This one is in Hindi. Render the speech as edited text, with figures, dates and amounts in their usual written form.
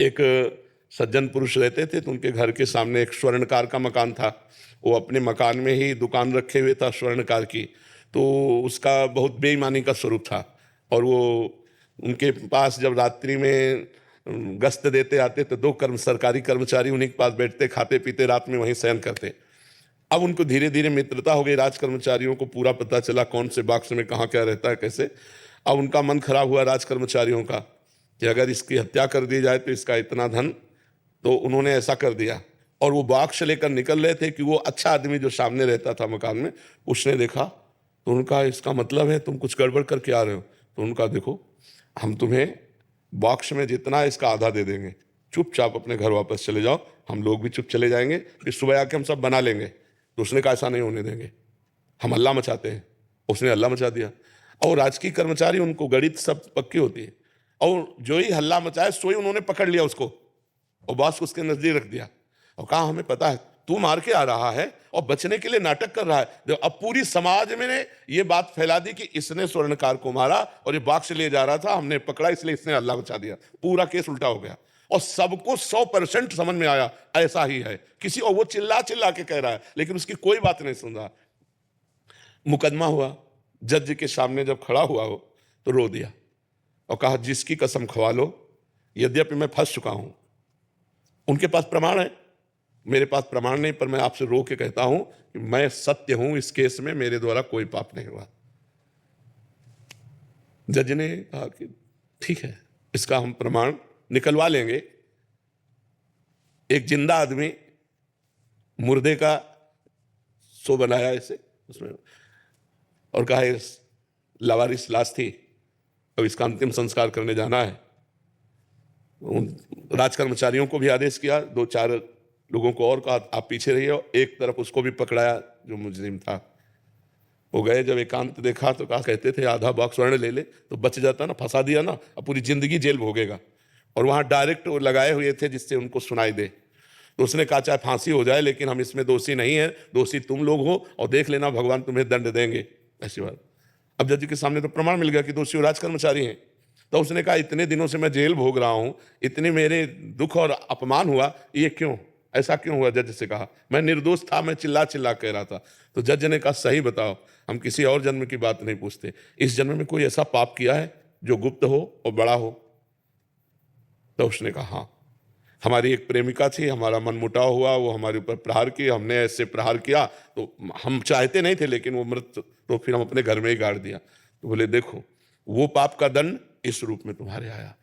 एक सज्जन पुरुष रहते थे, तो उनके घर के सामने एक स्वर्णकार का मकान था। वो अपने मकान में ही दुकान रखे हुए था स्वर्णकार की, तो उसका बहुत बेईमानी का स्वरूप था। और वो उनके पास जब रात्रि में गश्त देते आते तो दो सरकारी कर्मचारी उन्हीं के पास बैठते, खाते पीते रात में वहीं शयन करते। अब उनको धीरे धीरे मित्रता हो गई, राज कर्मचारियों को पूरा पता चला कौन से बॉक्स में कहाँ क्या रहता है कैसे। अब उनका मन खराब हुआ राज कर्मचारियों का कि अगर इसकी हत्या कर दी जाए तो इसका इतना धन, तो उन्होंने ऐसा कर दिया। और वो बॉक्स लेकर निकल रहे थे कि वो अच्छा आदमी जो सामने रहता था मकान में, उसने देखा तो उनका इसका मतलब है तुम कुछ गड़बड़ करके आ रहे हो। तो उनका देखो, हम तुम्हें बॉक्स में जितना है इसका आधा दे देंगे, चुपचाप अपने घर वापस चले जाओ, हम लोग भी चुप चले जाएंगे, फिर सुबह आके हम सब बना लेंगे। तो उसने कहा ऐसा नहीं होने देंगे, हम हल्ला मचाते हैं। उसने हल्ला मचा दिया। और राजकीय कर्मचारी, उनको गणित सब पक्की होती है, और जो ही हल्ला मचाए सो ही उन्होंने पकड़ लिया उसको और बॉस को उसके नजदीक रख दिया और कहा हमें पता है तू मार के आ रहा है और बचने के लिए नाटक कर रहा है। अब पूरी समाज में ने ये बात फैला दी कि इसने स्वर्णकार को मारा और ये बॉक्स ले जा रहा था, हमने पकड़ा इसलिए इसने हल्ला मचा दिया। पूरा केस उल्टा हो गया और सबको 100% समझ में आया ऐसा ही है किसी, और वो चिल्ला चिल्ला के कह रहा है लेकिन उसकी कोई बात नहीं सुन रहा। मुकदमा हुआ, जज के सामने जब खड़ा हुआ हो तो रो दिया और कहा जिसकी कसम खवा लो, यद्यपि मैं फंस चुका हूं, उनके पास प्रमाण है, मेरे पास प्रमाण नहीं, पर मैं आपसे रो के कहता हूं कि मैं सत्य हूं, इस केस में मेरे द्वारा कोई पाप नहीं हुआ। जज ने कहा कि ठीक है, इसका हम प्रमाण निकलवा लेंगे। एक जिंदा आदमी मुर्दे का सो बनाया इसे उसमें और कहा लावारिस लाश थी, अब इसका अंतिम संस्कार करने जाना है। उन राज कर्मचारियों को भी आदेश किया, 2-4 लोगों को और कहा आप पीछे रहिए, और एक तरफ उसको भी पकड़ाया जो मुजरिम था। वो गए, जब एकांत देखा तो कहा कहते थे आधा बॉक्स स्वर्ण ले ले तो बच जाता ना, फंसा दिया ना, अब पूरी जिंदगी जेल भोगेगा। और वहां डायरेक्ट लगाए हुए थे जिससे उनको सुनाई दे। तो उसने कहा चाहे फांसी हो जाए लेकिन हम इसमें दोषी नहीं है, दोषी तुम लोग हो और देख लेना भगवान तुम्हें दंड देंगे, ऐसी बात। अब जज के सामने तो प्रमाण मिल गया कि दोषी राज कर्मचारी हैं। तो उसने कहा इतने दिनों से मैं जेल भोग रहा हूं, इतने मेरे दुख और अपमान हुआ, ये क्यों, ऐसा क्यों हुआ? जज से कहा मैं निर्दोष था, मैं चिल्ला चिल्ला कह रहा था। तो जज ने कहा सही बताओ, हम किसी और जन्म की बात नहीं पूछते, इस जन्म में कोई ऐसा पाप किया है जो गुप्त हो और बड़ा हो? तो उसने कहा हाँ, हमारी एक प्रेमिका थी, हमारा मनमुटाव हुआ, वो हमारे ऊपर प्रहार किया, हमने ऐसे प्रहार किया तो हम चाहते नहीं थे लेकिन वो मृत, तो फिर हम अपने घर में ही गाड़ दिया। तो बोले देखो वो पाप का दंड इस रूप में तुम्हारे आया।